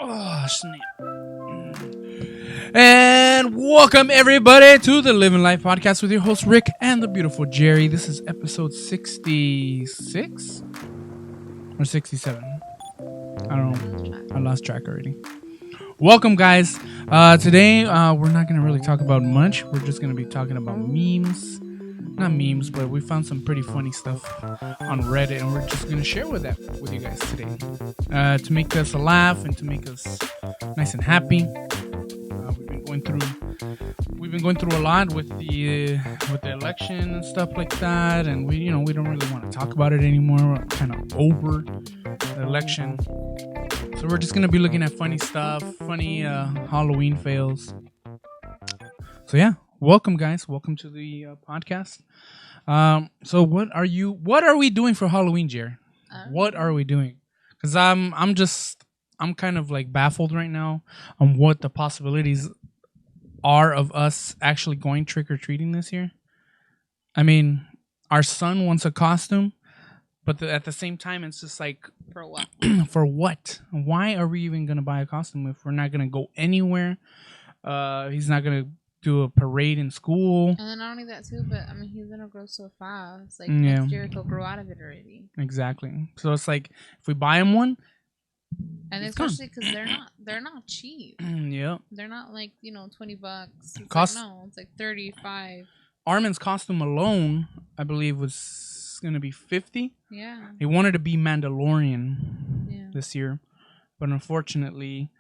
Oh, snap. And welcome everybody to the Livin Life podcast with your host Rick and the beautiful Jerry. This is episode 66 or 67. I don't know. I lost track already. Welcome, guys. Today, we're not going to really talk about much. We're just going to be talking about memes. Not memes, but we found some pretty funny stuff on Reddit, and we're just going to share with you guys today to make us laugh and to make us nice and happy. We've been going through a lot with the election and stuff like that, and we don't really want to talk about it anymore. We're kind of over the election. So we're just going to be looking at funny stuff, funny Halloween fails. So yeah, welcome guys. Welcome to the podcast. So what are we doing for Halloween, Jerre? What are we doing? Cuz I'm kind of like baffled right now on what the possibilities are of us actually going trick or treating this year. I mean, our son wants a costume, but at the same time, it's just like, for what? For what? Why are we even gonna buy a costume if we're not gonna go anywhere? He's not gonna do a parade in school. And then not only that too, but I mean, he's gonna grow so fast. Like next year, he'll grow out of it already. Exactly. So it's like if we buy him one, and especially because they're not cheap. Yeah. They're not like $20. It's like 35. Armin's costume alone, I believe, was gonna be 50. Yeah. He wanted to be Mandalorian this year, but unfortunately,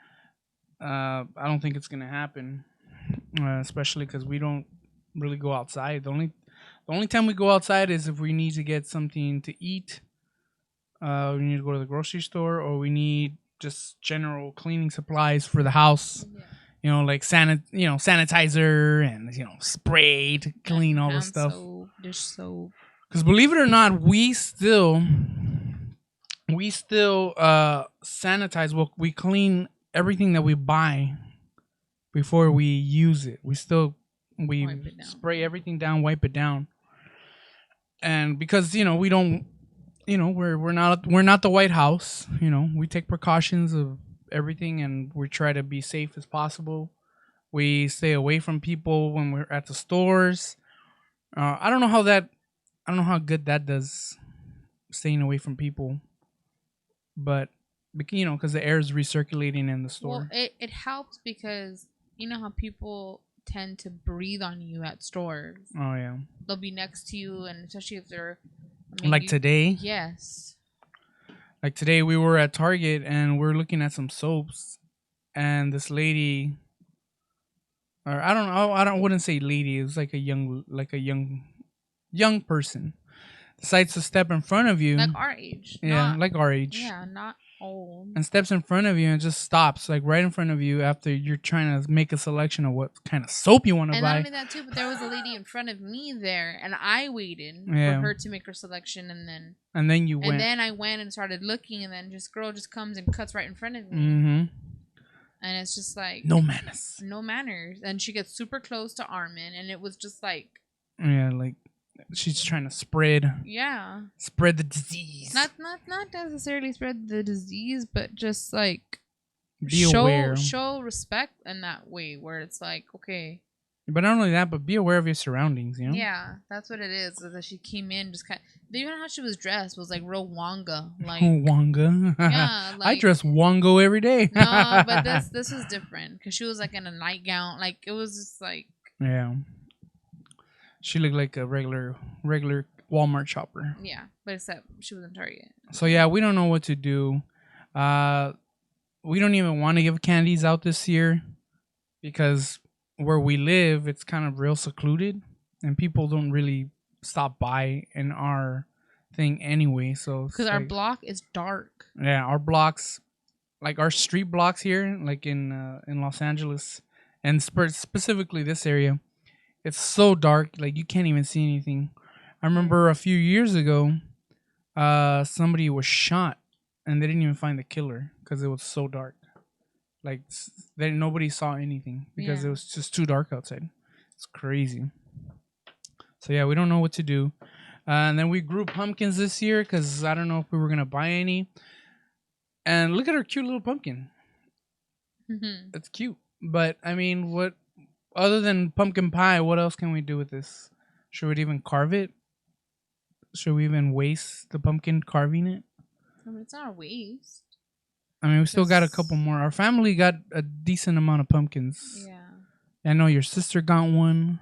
I don't think it's gonna happen. Especially because we don't really go outside. The only time we go outside is if we need to get something to eat. We need to go to the grocery store, or we need just general cleaning supplies for the house. Yeah. Like sanitizer and spray to clean all the stuff. Soap, dish soap. Because believe it or not, we still sanitize. Well, we clean everything that we buy before we use it. We spray everything down, wipe it down. And because we don't, we're not the White House. We take precautions of everything, and we try to be safe as possible. We stay away from people when we're at the stores. I don't know how good that does, staying away from people. But because the air is recirculating in the store. Well, it helps because you know how people tend to breathe on you at stores. Oh yeah. They'll be next to you, and especially if they're today. Yes. Like today, we were at Target and we're looking at some soaps, and this lady, or I wouldn't say lady. It was like a young person, decides to step in front of you, like our age. Yeah, like our age. Yeah, not old. And steps in front of you and just stops, like right in front of you, after you're trying to make a selection of what kind of soap you want to buy. And not only that too, but there was a lady in front of me there, and I waited for her to make her selection, and then you went. And then I went and started looking, and then girl just comes and cuts right in front of me. Mm-hmm. And it's just like no manners. And she gets super close to Armin, and it was just like like she's trying to spread the disease. Not necessarily spread the disease, but just like be aware. Show respect in that way, where it's like, okay. But not only that, but be aware of your surroundings, Yeah, that's what it is. That she came in just kind of, even how she was dressed was like real Wonga. Like Wonga. Yeah, like, I dress Wongo every day. No, but this was different because she was like in a nightgown. Like it was just like she looked like a regular Walmart shopper. Yeah, but except she was in Target. So yeah, we don't know what to do. We don't even want to give candies out this year because where we live, it's kind of real secluded, and people don't really stop by in our thing anyway. So because our block is dark. Yeah, our blocks, like our street blocks here, like in Los Angeles, and specifically this area. It's so dark, like you can't even see anything. I remember a few years ago, somebody was shot, and they didn't even find the killer because it was so dark. Like nobody saw anything because it was just too dark outside. It's crazy. So yeah, we don't know what to do. And then we grew pumpkins this year because I don't know if we were gonna buy any. And look at our cute little pumpkin. It's cute. But I mean, what other than pumpkin pie, what else can we do with this? Should we even carve it? Should we even waste the pumpkin carving it? I mean, it's not a waste. I mean, we still got a couple more. Our family got a decent amount of pumpkins. Yeah. I know your sister got one.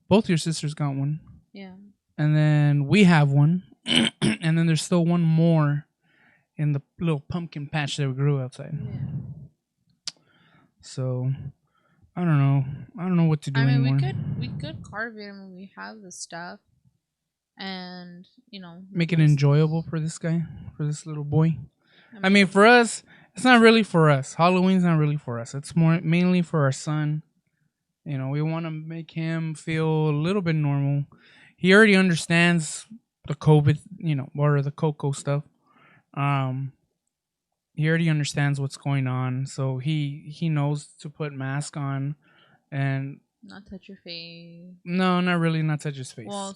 Both your sisters got one. Yeah. And then we have one. And then there's still one more in the little pumpkin patch that we grew outside. Yeah. So, I don't know. I don't know what to do anymore. We could carve it. I mean, we have the stuff. And, make it enjoyable for this guy, for this little boy. I mean, for us, it's not really for us. Halloween's not really for us. It's mainly for our son. We want to make him feel a little bit normal. He already understands the COVID, or the cocoa stuff. He already understands what's going on, so he knows to put mask on and not touch your face. No, not really. Not touch his face. Well,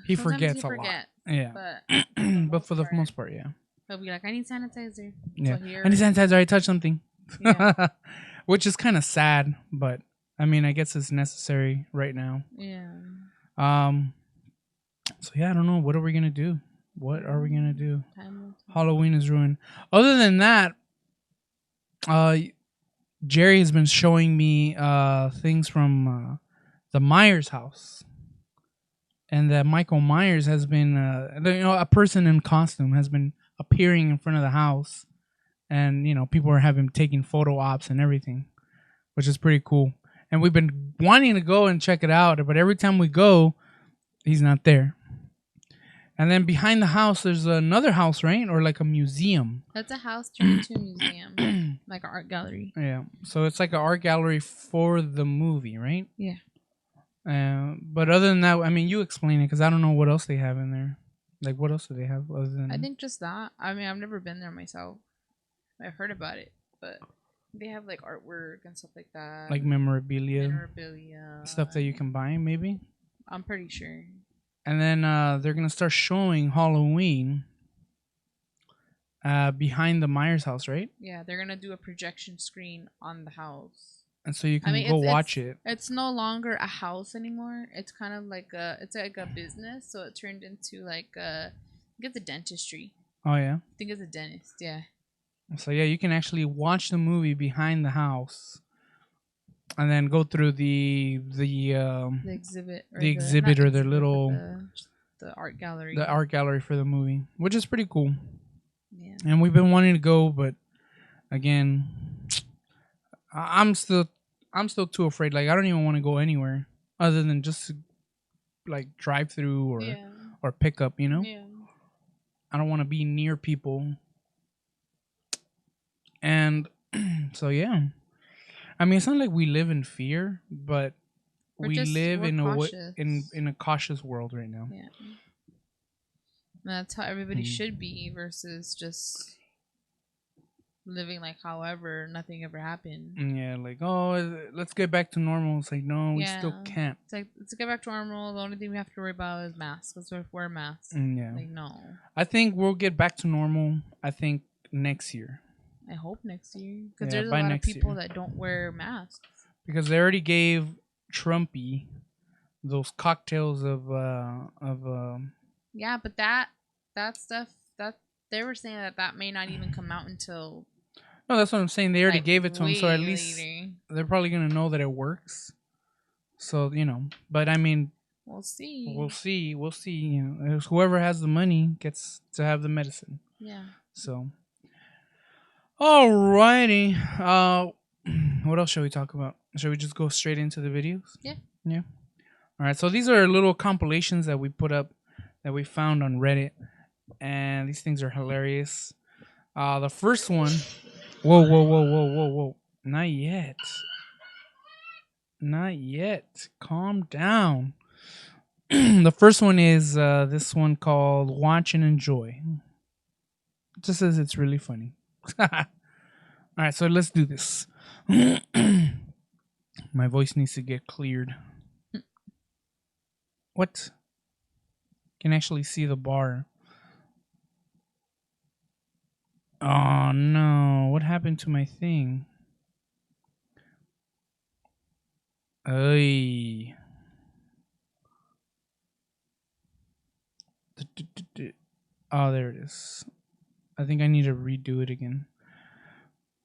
he forgets a lot. Yeah, but for the most part, yeah. He'll be like, I need sanitizer. Yeah, so I need sanitizer. I touched something. Yeah. Which is kind of sad, but I mean, I guess it's necessary right now. Yeah. So yeah, I don't know. What are we gonna do? What are we gonna do? Halloween is ruined. Other than that, Jerry has been showing me things from the Myers house, and that Michael Myers has been, a person in costume has been appearing in front of the house, and people are having taking photo ops and everything, which is pretty cool. And we've been wanting to go and check it out, but every time we go, he's not there. And then behind the house, there's another house, right? Or like a museum. That's a house turned into a museum. Like an art gallery. Yeah. So it's like an art gallery for the movie, right? Yeah. But other than that, I mean, you explain it because I don't know what else they have in there. Like, what else do they have other than... I think just that. I mean, I've never been there myself. I've heard about it, but they have like artwork and stuff like that. Like memorabilia. Stuff that you can buy, maybe? I'm pretty sure. And then they're going to start showing Halloween behind the Myers house, right? Yeah, they're going to do a projection screen on the house. And so you can go watch it. It's no longer a house anymore. It's kind of like it's like a business. So it turned into like I think it's a dentistry. Oh, yeah? I think it's a dentist, yeah. So, yeah, you can actually watch the movie behind the house. And then go through the exhibit or their little the art gallery. The art gallery for the movie, which is pretty cool. Yeah. And we've been wanting to go, but again, I'm still too afraid. Like, I don't even want to go anywhere other than just like drive through or pick up, Yeah. I don't want to be near people. And so yeah. I mean, it's not like we live in fear, but we live in a cautious world right now. Yeah, that's how everybody should be versus just living like however nothing ever happened. Yeah, like, oh, let's get back to normal. It's like, no, we still can't. It's like, let's get back to normal. The only thing we have to worry about is masks. Let's wear masks. Yeah, like no. I think we'll get back to normal. I think next year. I hope next year, because there's a lot of people that don't wear masks. Because they already gave Trumpy those cocktails of Yeah, but that stuff that they were saying that may not even come out until. No, that's what I'm saying. They already gave it to them, so at least they're probably gonna know that it works. So but I mean, we'll see. We'll see. Whoever has the money gets to have the medicine. Yeah. So. Alrighty. What else shall we talk about? Shall we just go straight into the videos? Yeah. Yeah. All right. So these are little compilations that we put up that we found on Reddit, and these things are hilarious. The first one. Whoa! Not yet. Calm down. The first one is this one called "Watch and Enjoy." It just says it's really funny. All right, so let's do this. My voice needs to get cleared. What? Can actually see the bar. Oh no, what happened to my thing? Ay. Oh, there it is. I think I need to redo it again.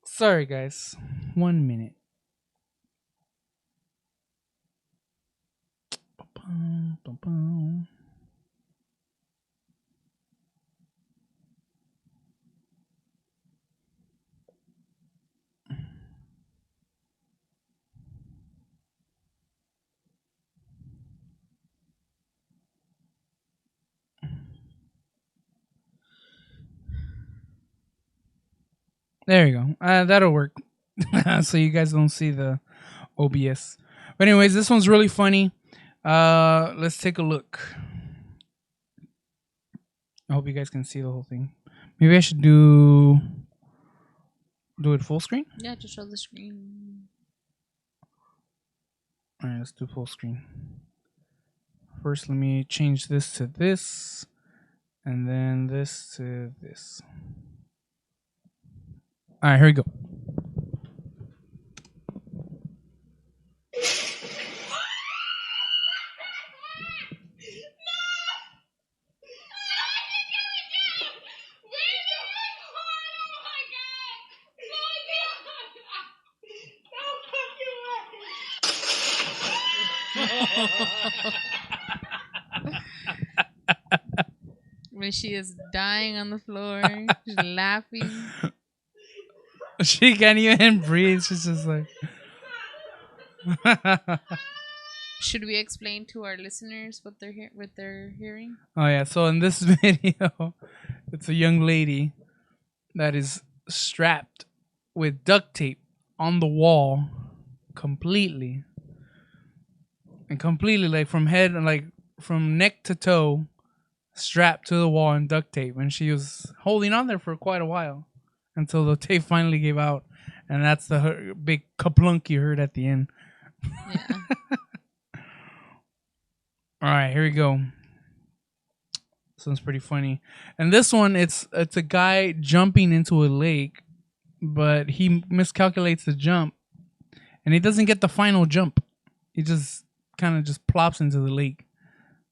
Sorry, guys. 1 minute. There you go. That'll work. So you guys don't see the OBS. But anyways, this one's really funny. Let's take a look. I hope you guys can see the whole thing. Maybe I should do it full screen? Yeah, just show the screen. Alright, let's do full screen. First, let me change this to this. And then this to this. Alright, here we go. When she is dying on the floor, she's laughing. She can't even breathe. She's just like. Should we explain to our listeners what they're hearing? Oh yeah. So in this video, it's a young lady that is strapped with duct tape on the wall, completely, like from head, like from neck to toe, strapped to the wall and duct tape, and she was holding on there for quite a while until the tape finally gave out, and that's the big kaplunk you heard at the end. Yeah. All right, here we go. This one's pretty funny, and this one it's a guy jumping into a lake, but he miscalculates the jump, and he doesn't get the final jump. He just kind of just plops into the lake.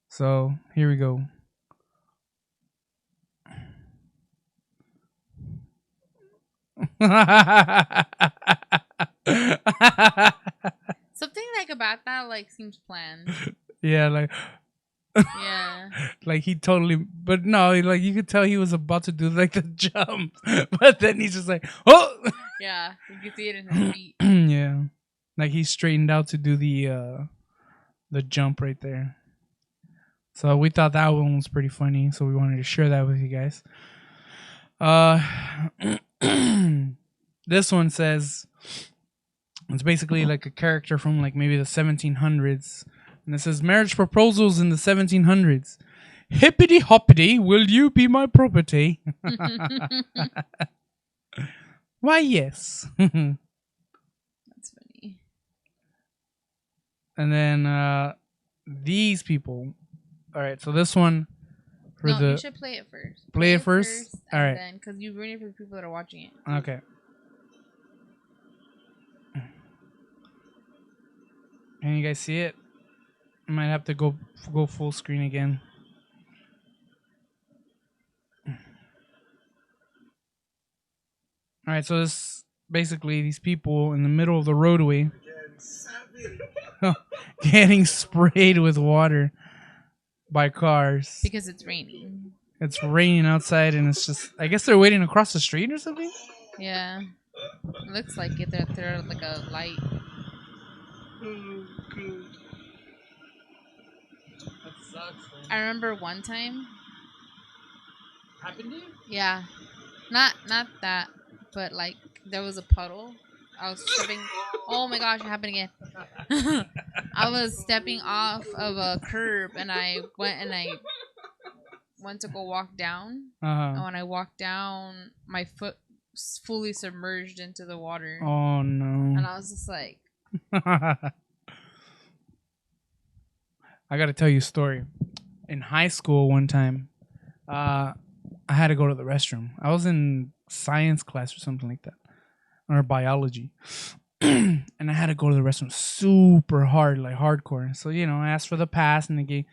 So here we go. Something like about that like seems planned. Yeah, like Yeah. like he totally, but no, like you could tell he was about to do like the jump, but then he's just like, oh. Yeah, you can see it in his feet. Yeah, like he straightened out to do the jump right there. So we thought that one was pretty funny, so we wanted to share that with you guys. This one says it's basically like a character from like maybe the 1700s, and it says marriage proposals in the 1700s. Hippity hoppity, will you be my property? Why, yes. That's funny. And then these people. All right, so this one for no, you should play it first. Play it first? All right. Then, because you ruin it for the people that are watching it. Okay. Can you guys see it? I might have to go full screen again. All right, so this basically these people in the middle of the roadway getting sprayed with water by cars because it's raining. It's raining outside, and it's just, I guess they're waiting across the street or something. Yeah, it looks like it. They're like a light. Oh, good. That sucks, man. I remember one time. Happened to you? Yeah, not that, but like there was a puddle. I was stepping. Oh my gosh, it happened again. I was stepping off of a curb, and I went to go walk down. And when I walked down, my foot fully submerged into the water. Oh no! And I was just like, I gotta tell you a story. In high school, one time, I had to go to the restroom. I was in science class or something like that, or biology, and I had to go to the restroom super hard, like hardcore. So I asked for the pass, and they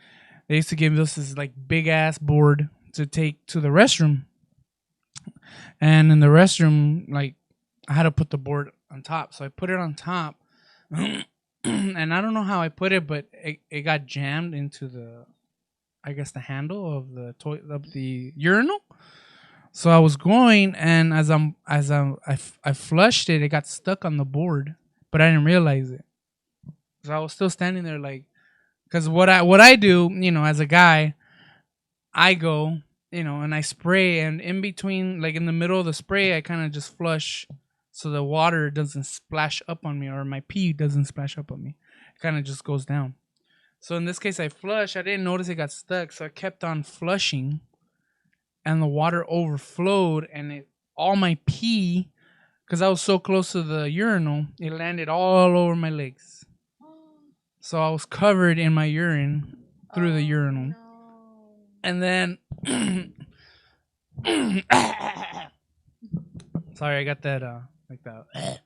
used to give us this like big ass board to take to the restroom. And in the restroom, like I had to put the board on top, so I put it on top. And I don't know how I put it, but it got jammed into I guess the handle of the urinal. So I was going, and I flushed it. It got stuck on the board, but I didn't realize it. So I was still standing there, like, because what I do, as a guy, I go, and I spray, and in between, like in the middle of the spray, I kind of just flush, so the water doesn't splash up on me, or my pee doesn't splash up on me. It kind of just goes down. So in this case, I flushed. I didn't notice it got stuck, so I kept on flushing. And the water overflowed, and all my pee, because I was so close to the urinal, it landed all over my legs. So I was covered in my urine through the urinal. No. And then, sorry, I got that like that.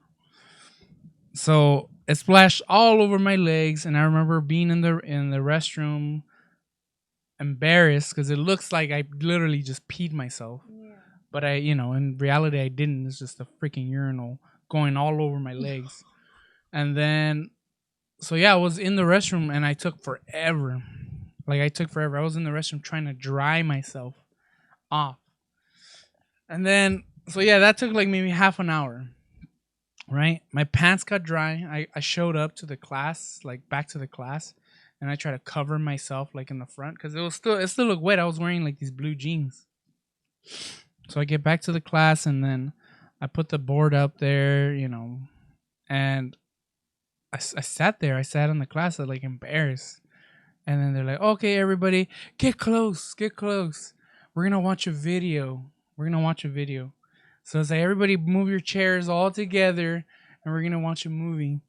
So it splashed all over my legs, and I remember being in the restroom, embarrassed because it looks like I literally just peed myself. Yeah. But in reality I didn't. It's just a freaking urinal going all over my legs. And then so I was in the restroom, and I took forever. I was in the restroom trying to dry myself off. And then that took like maybe half an hour. Right? My pants got dry. I showed up to the class, like back to the class. And I try to cover myself like in the front because it still looked wet. I was wearing like these blue jeans. So I get back to the class, and then I put the board up there, and I sat there. I sat in the class, like embarrassed. And then they're like, "Okay, everybody, get close. We're gonna watch a video. So it's like, everybody move your chairs all together, and we're gonna watch a movie."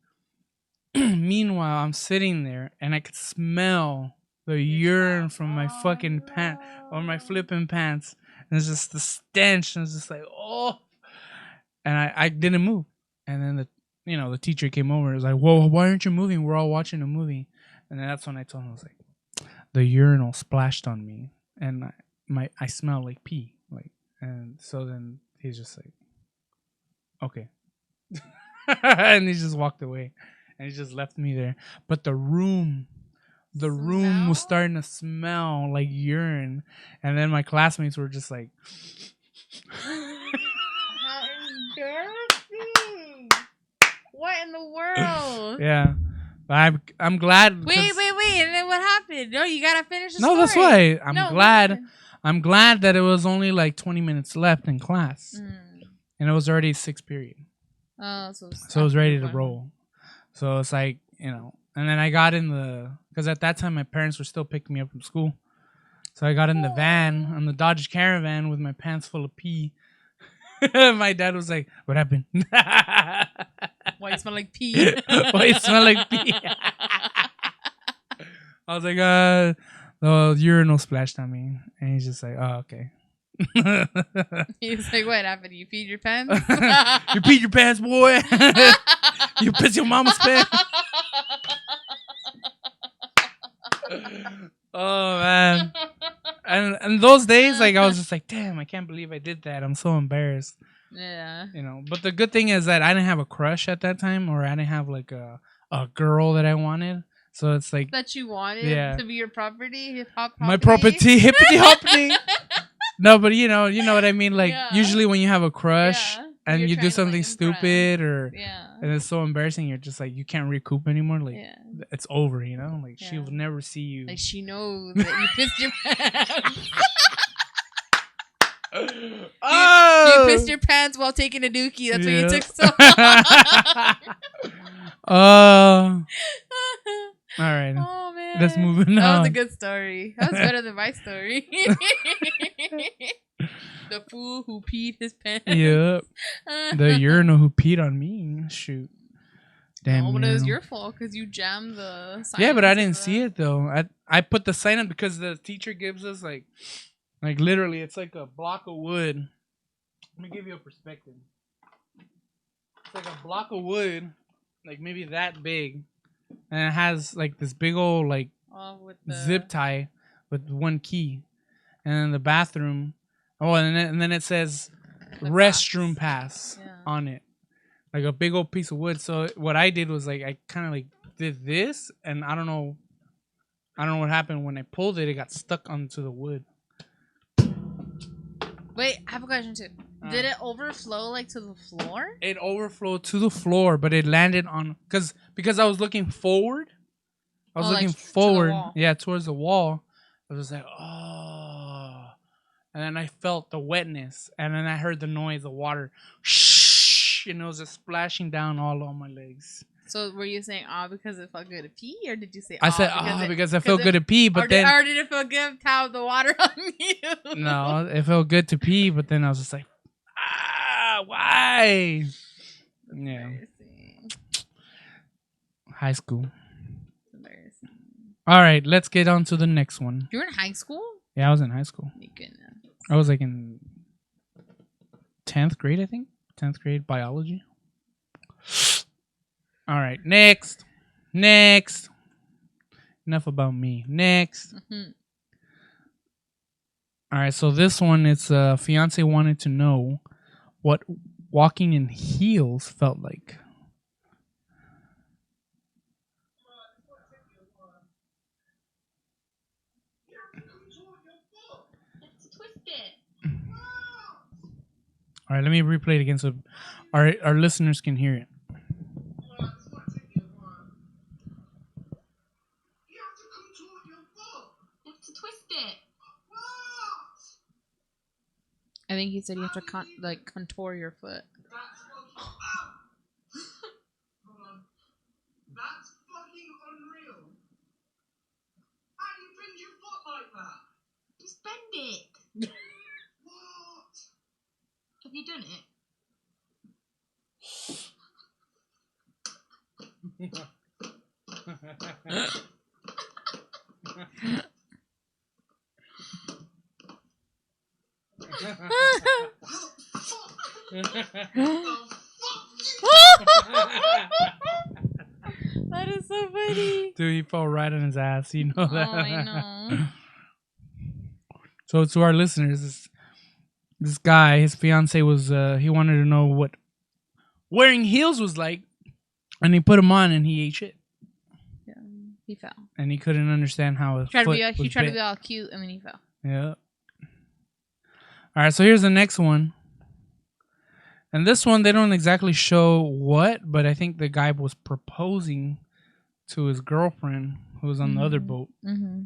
Meanwhile, I'm sitting there, and I could smell the urine from my fucking pants, or my flipping pants. And it's just the stench, and it's just like, oh. And I didn't move. And then the teacher came over and was like, "Whoa, why aren't you moving? We're all watching a movie." And then that's when I told him, I was like, the urinal splashed on me, and I smell like pee. Like, and so then he's just like, okay. And he just walked away. And he just left me there. But the room was starting to smell like urine. And then my classmates were just like, how embarrassing. What in the world? Yeah. But I'm glad. Wait. And then what happened? No, you got to finish the story. No, that's why. I'm glad that it was only like 20 minutes left in class. And it was already 6th period. Oh, so it was ready to roll. So it's like, and then I got in because at that time my parents were still picking me up from school. So I got in the van, on the Dodge Caravan, with my pants full of pee. My dad was like, "What happened?" Why you smell like pee? Why you smell like pee? I was like, the urinal splashed on me. And he's just like, "Oh, okay." He's like, "What happened? You peed your pants?" You peed your pants, boy. You pissed your mama's pants. Oh man. And those days, like, I was just like, damn, I can't believe I did that. I'm so embarrassed. Yeah. But the good thing is that I didn't have a crush at that time, or I didn't have like a girl that I wanted. So it's like that you wanted to be your property, hip hop. My property, hippity hoppity. No, but you know what I mean. Like, usually when you have a crush and you do something stupid, or and it's so embarrassing, you're just like, you can't recoup anymore. Like, it's over. Like, she will never see you. Like, she knows that you pissed your pants. You pissed your pants while taking a dookie. That's what you took so long. All right. Oh man, let's move on. That was a good story. That was better than my story. The fool who peed his pants. Yep. The urinal who peed on me. Shoot. Damn. Oh, but it was your fault because you jammed the sign. Yeah, but I didn't see it though. I put the sign up because the teacher gives us like literally, it's like a block of wood. Let me give you a perspective. It's like a block of wood, like maybe that big, and it has like this big old like with the zip tie with one key, and then the bathroom. Oh, and then it says the restroom pass. pass Yeah. on it, like a big old piece of wood. So what I did was like I kind of like did this, and I don't know what happened when I pulled it. It got stuck onto the wood. Wait, I have a question too. Did it overflow like to the floor? It overflowed to the floor, but it landed on because I was looking forward. I was looking forward, towards the wall. I was like, oh, and then I felt the wetness, and then I heard the noise, the water, shh, and it was just splashing down all on my legs. So were you saying because it felt good to pee, or did you say I said because it felt good to pee, but then or did it feel good to have the water on you? No, it felt good to pee, but then I was just like, why? Yeah. High school. All right, let's get on to the next one. You were in high school? Yeah, I was in high school. My goodness. I was like in 10th grade, I think. 10th grade biology. All right, next. Enough about me. Next. Mm-hmm. All right, so this one, it's a fiance wanted to know what walking in heels felt like. All right, let me replay it again so our listeners can hear it. I think he said you have to contour your foot. That's fucking unreal. How do you bend your foot like that? Just bend it. What? Have you done it? That is so funny. Dude, he fell right on his ass. You know that. Oh, I know. So to our listeners, this guy, his fiance was, he wanted to know what wearing heels was like, and he put them on and he ate shit. Yeah, he fell. And he couldn't understand how He tried to be all cute, and then he fell. Yeah. All right, so here's the next one. And this one, they don't exactly show what, but I think the guy was proposing to his girlfriend who was on the other boat. Mm-hmm.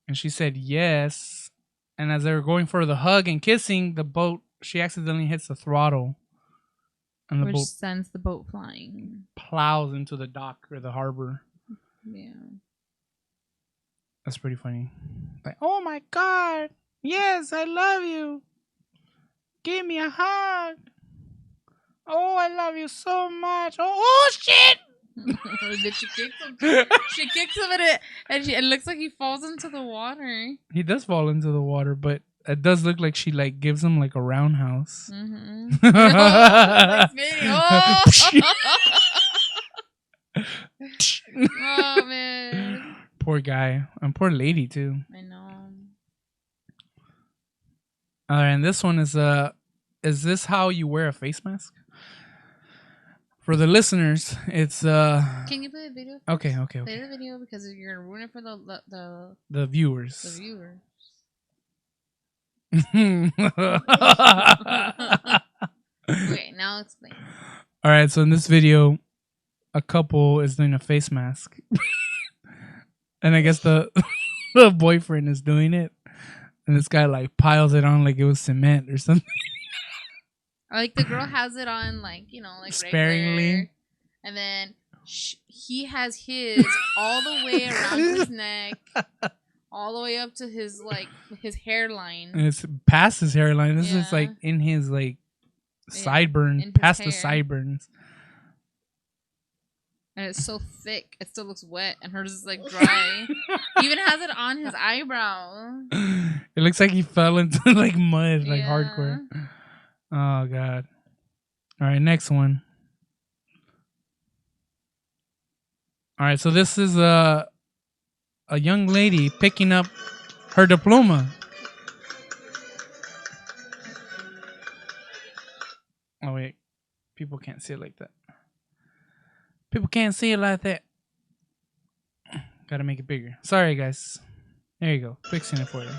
And she said yes. And as they were going for the hug and kissing, the boat, she accidentally hits the throttle. And the boat sends the boat flying. Plows into the dock or the harbor. Yeah. That's pretty funny. Like, oh my God. Yes, I love you. Give me a hug. Oh, I love you so much. Oh shit! Did she kick him? She kicks him in it, and it looks like he falls into the water. He does fall into the water, but it does look like she like gives him like a roundhouse. Mm-hmm. Oh man! Poor guy and poor lady too. I know. All right, and this one is this how you wear a face mask? For the listeners, it's Can you play the video? Okay. Play the video because you're gonna ruin it for the viewers. The viewers. Okay, now explain. All right, so in this video, a couple is doing a face mask, and I guess the boyfriend is doing it, and this guy like piles it on like it was cement or something. Like the girl has it on like sparingly, regular, and then he has his all the way around his neck, all the way up to his hairline. And it's past his hairline. This is like in his like sideburns, past the sideburns. And it's so thick, it still looks wet, and hers is like dry. He even has it on his eyebrow. It looks like he fell into like mud, like hardcore. Oh God! All right, next one. All right, so this is a young lady picking up her diploma. Oh wait, people can't see it like that. People can't see it like that. Gotta make it bigger. Sorry, guys. There you go. Fixing it for you.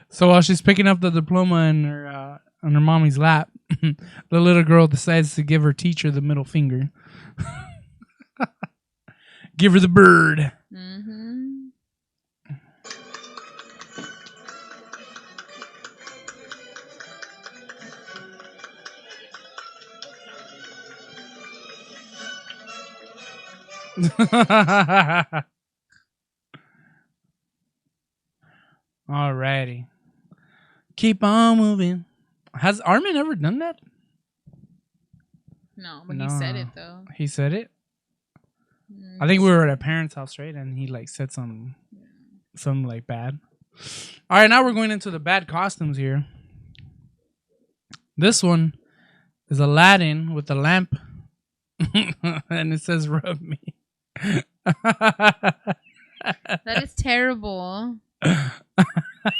So while she's picking up the diploma in her on her mommy's lap, the little girl decides to give her teacher the middle finger. Give her the bird. Mm-hmm. Alrighty. Keep on moving. Has Armin ever done that? No, but he said it though. He said it? I think we were at a parent's house, right? And he like said something like bad. Alright, now we're going into the bad costumes here. This one is Aladdin with the lamp. And it says rub me. That is terrible.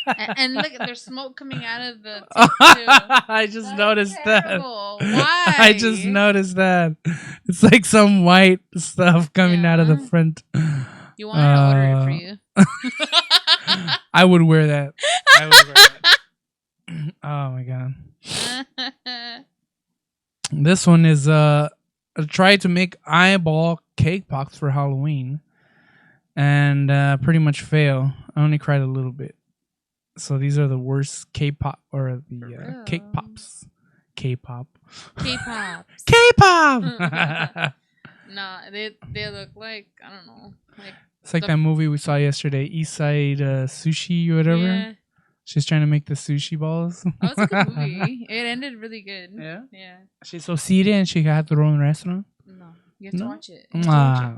And look, there's smoke coming out of the tip too. I just noticed that. Why? I just noticed that. It's like some white stuff coming out of the front. You want to order it for you? I would wear that. I would wear that. Oh my god. This one is try to make eyeball cake pops for Halloween, and pretty much fail. I only cried a little bit. So these are the worst K-pop or the cake pops. K-pop. K-pop. K-pop. Nah, they look like, I don't know. It's like that movie we saw yesterday, East Side Sushi or whatever. Yeah. She's trying to make the sushi balls. That was a good movie. It ended really good. Yeah? Yeah. She's so seated and she had her own restaurant. No, you have to watch it. You have to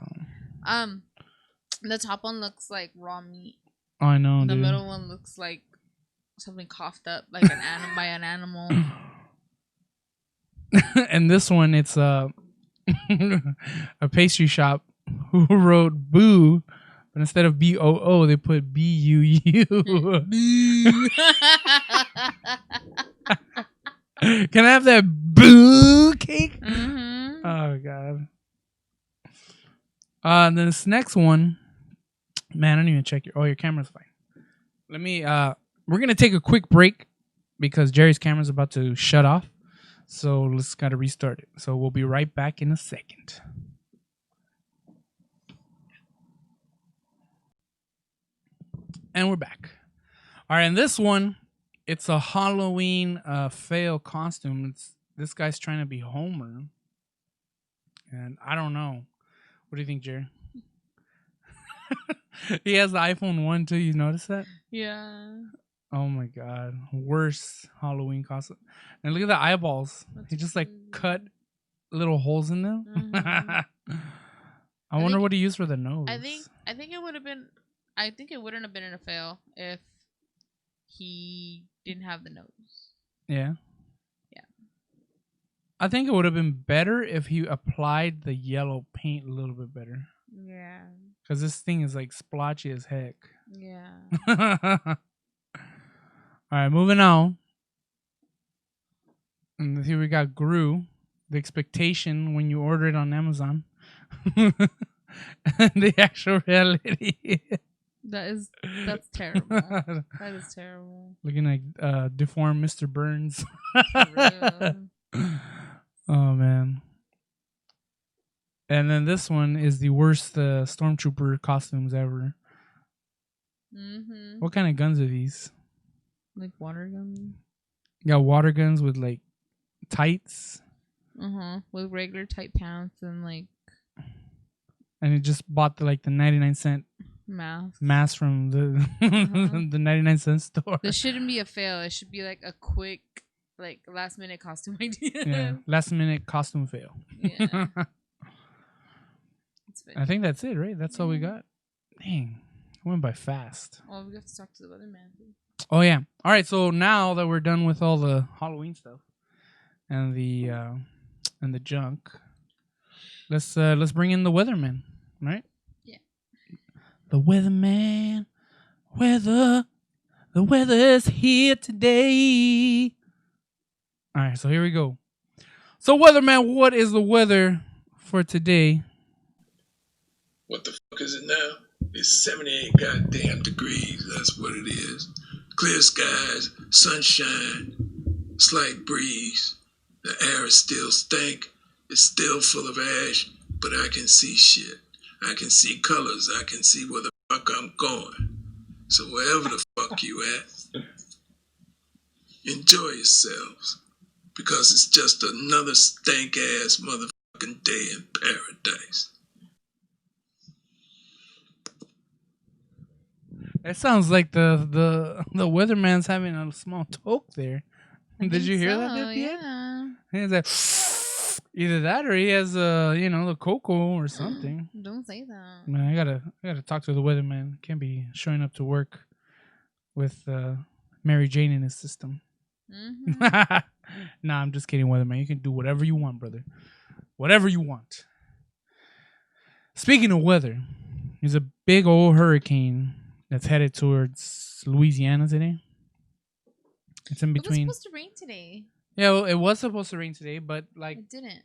watch it. The top one looks like raw meat. Oh, I know, The dude. middle one looks like something coughed up, like an animal by an animal. And this one, it's a pastry shop who wrote boo, but instead of BOO, they put BUU. Can I have that boo cake? Mm-hmm. Oh god. And then this next one, man, I didn't even check your camera's fine. Let me we're gonna take a quick break because Jerry's camera's about to shut off. So let's gotta restart it. So we'll be right back in a second. And we're back. All right, and this one, it's a Halloween fail costume. This guy's trying to be Homer. And I don't know. What do you think, Jerry? He has the iPhone 1 too. You notice that? Yeah. Oh my god. Worst Halloween costume. And look at the eyeballs. He just like cut little holes in them. Mm-hmm. I wonder what he used for the nose. I think it would have been. I think it wouldn't have been a fail if he didn't have the nose. Yeah. Yeah. I think it would have been better if he applied the yellow paint a little bit better. Yeah. Because this thing is like splotchy as heck. Yeah. All right, moving on. And here we got Gru, the expectation when you order it on Amazon. And the actual reality. That's terrible. That is terrible. Looking like deformed Mr. Burns. For real. Oh, man. And then this one is the worst stormtrooper costumes ever. Mm-hmm. What kind of guns are these? Like water gun. You got water guns with like tights. With regular tight pants and like. And it just bought the 99-cent mask from the the 99-cent store. This shouldn't be a fail. It should be like a quick, like last minute costume idea. Yeah, last minute costume fail. Yeah. I think that's it, right? That's all we got. Dang, it went by fast. Oh, we have to talk to the weatherman. Oh yeah. All right. So now that we're done with all the Halloween stuff, and the junk. Let's bring in the weatherman, right? Yeah. The weatherman, weather, the weather's here today. All right, so here we go. So, weatherman, what is the weather for today? What the fuck is it now? It's 78 goddamn degrees. That's what it is. Clear skies, sunshine, slight breeze. The air is still stank. It's still full of ash, but I can see shit. I can see colors. I can see where the fuck I'm going. So wherever the fuck you at, enjoy yourselves. Because it's just another stank ass motherfucking day in paradise. It sounds like the weatherman's having a small toke there. Did you hear that? Yeah. He's like, either that or he has the cocoa or something. Don't say that. Man, I gotta talk to the weatherman. Can't be showing up to work with Mary Jane in his system. Mm-hmm. Nah, I'm just kidding, weatherman. You can do whatever you want, brother. Whatever you want. Speaking of weather, there's a big old hurricane that's headed towards Louisiana today. It's in between. It was supposed to rain today. Yeah, well, it was supposed to rain today, but like It didn't.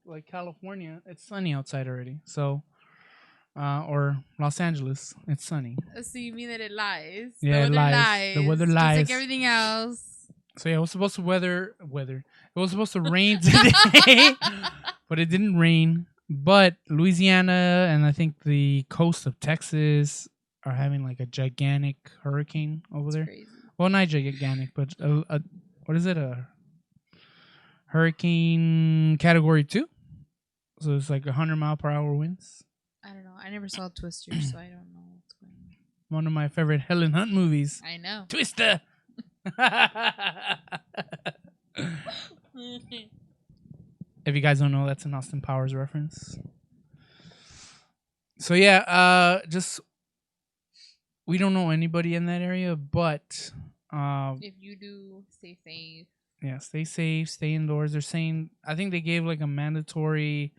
Like California, it's sunny outside already. So, or Los Angeles, it's sunny. So you mean that it lies? Yeah, the weather lies. The weather lies. Just like everything else. So yeah, it was supposed to weather. It was supposed to rain today, but it didn't rain. But Louisiana and I think the coast of Texas are having like a gigantic hurricane over there. Crazy. Well, not gigantic, but what is it? A hurricane category 2. So it's like 100-mile-per-hour winds. I don't know. I never saw Twister, so I don't know what's going on. One of my favorite Helen Hunt movies. I know. Twister. If you guys don't know, that's an Austin Powers reference. So yeah, just we don't know anybody in that area, but if you do, stay safe. Yeah, stay safe, stay indoors. They're saying I think they gave like a mandatory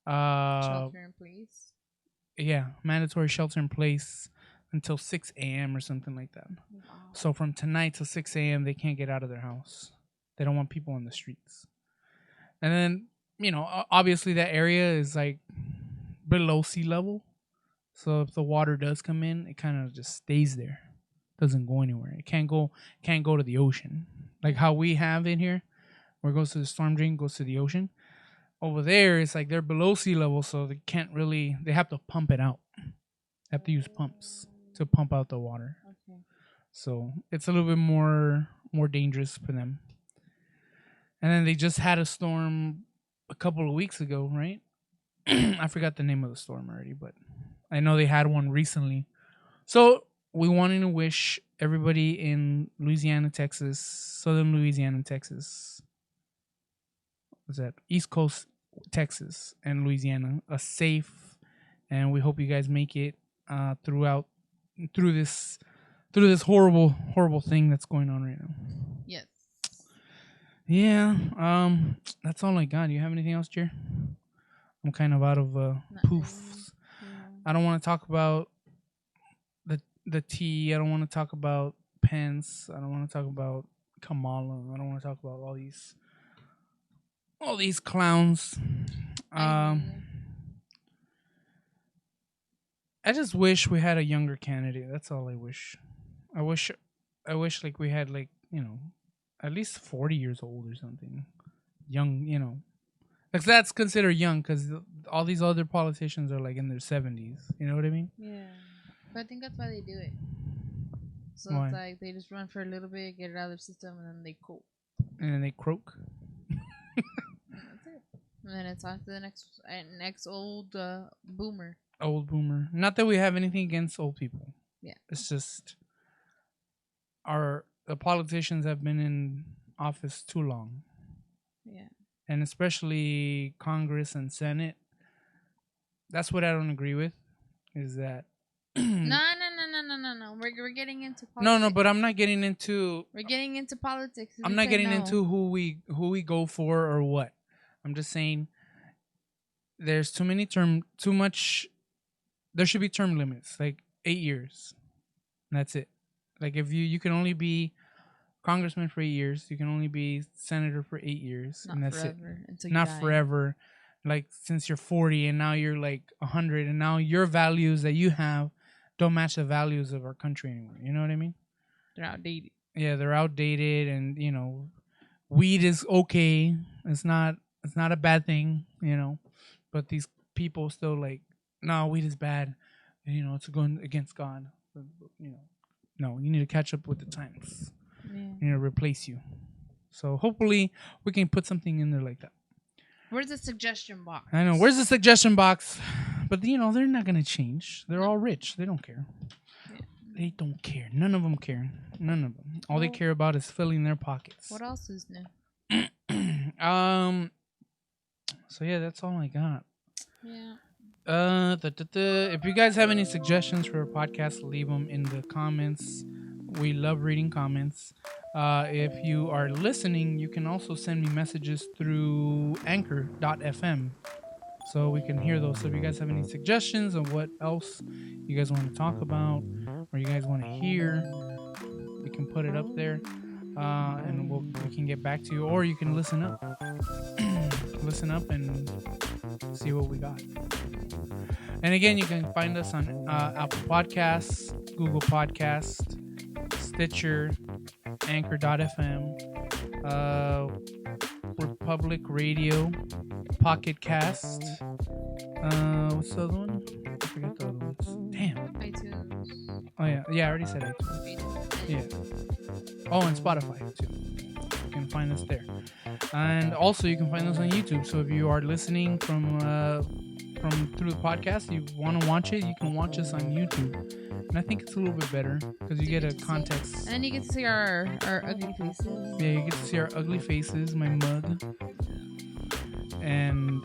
Shelter in place. Yeah, mandatory shelter in place until 6 a.m. or something like that. Wow. So from tonight till 6 a.m. they can't get out of their house. They don't want people on the streets. And then, obviously that area is like below sea level. So if the water does come in, it kind of just stays there. Doesn't go anywhere. It can't go to the ocean. Like how we have in here, where it goes to the storm drain, goes to the ocean. Over there, it's like they're below sea level, so they have to pump it out. They have to use pumps to pump out the water. Okay. So it's a little bit more dangerous for them. And then they just had a storm a couple of weeks ago, right? I forgot the name of the storm already, but I know they had one recently. So we wanted to wish everybody in Louisiana, Texas, southern Louisiana, Texas, what's that? East Coast, Texas, and Louisiana, a safe, and we hope you guys make it through this horrible thing that's going on right now. Yes. Yeah, that's all I got. Do you have anything else, Jerre? I'm kind of out of poofs. Yeah. I don't want to talk about the tea. I don't want to talk about Pence. I don't want to talk about Kamala. I don't want to talk about all these clowns. I just wish we had a younger candidate. That's all I wish. I wish like we had like, at least 40 years old or something. Young, like that's considered young because all these other politicians are like in their 70s. You know what I mean? Yeah. But I think that's why they do it. So Why? it's like they just run for a little bit, get it out of their system, and then they cope. And then they croak. That's it. And then it's on to the next old boomer. Old boomer. Not that we have anything against old people. Yeah. It's just the politicians have been in office too long. Yeah. And especially Congress and Senate. That's what I don't agree with. Is that No. No. We're getting into politics. No, but I'm not getting into. We're getting into politics. I'm not getting into who we go for or what. I'm just saying there's too much. There should be term limits, like 8 years. And that's it. Like if you can only be congressman for 8 years, you can only be senator for 8 years, Not and that's forever, it. until you Not die. forever. Like since you're 40 and now you're like 100, and now your values that you have don't match the values of our country anymore. You know what I mean? They're outdated. Yeah, they're outdated, and weed is okay. It's not a bad thing, but these people still like, no, weed is bad. It's going against God. No, you need to catch up with the times. Yeah. You need to replace you. So hopefully we can put something in there like that. Where's the suggestion box? I know. Where's the suggestion box? But they're not gonna change. They're all rich. They don't care. Yeah. They don't care. None of them care. None of them. All they care about is filling their pockets. What else is new? So yeah, that's all I got. Yeah. If you guys have any suggestions for a podcast, leave them in the comments. We love reading comments. If you are listening, you can also send me messages through anchor.fm so we can hear those. So if you guys have any suggestions of what else you guys want to talk about or you guys want to hear, we can put it up there, and we can get back to you, or you can listen up. Listen up and see what we got. And again, you can find us on Apple Podcasts, Google Podcasts, Stitcher, Anchor.fm, Republic Radio, Pocket Cast. What's the other one? I forget the other ones. Damn. iTunes. Oh yeah, I already said iTunes. Yeah. Oh, and Spotify too. You can find us there, and also you can find us on YouTube. So if you are listening from through the podcast, you want to watch it, you can watch us on YouTube. And I think it's a little bit better because you get a context. And you get to see our ugly faces. Yeah, you get to see our ugly faces, my mug. And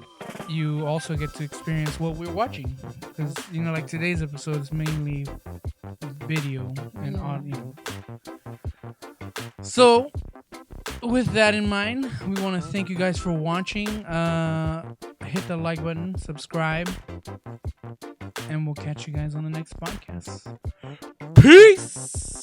you also get to experience what we're watching. Because, like today's episode is mainly video and audio. So, with that in mind, we want to thank you guys for watching. Hit the like button, subscribe, and we'll catch you guys on the next podcast. Peace!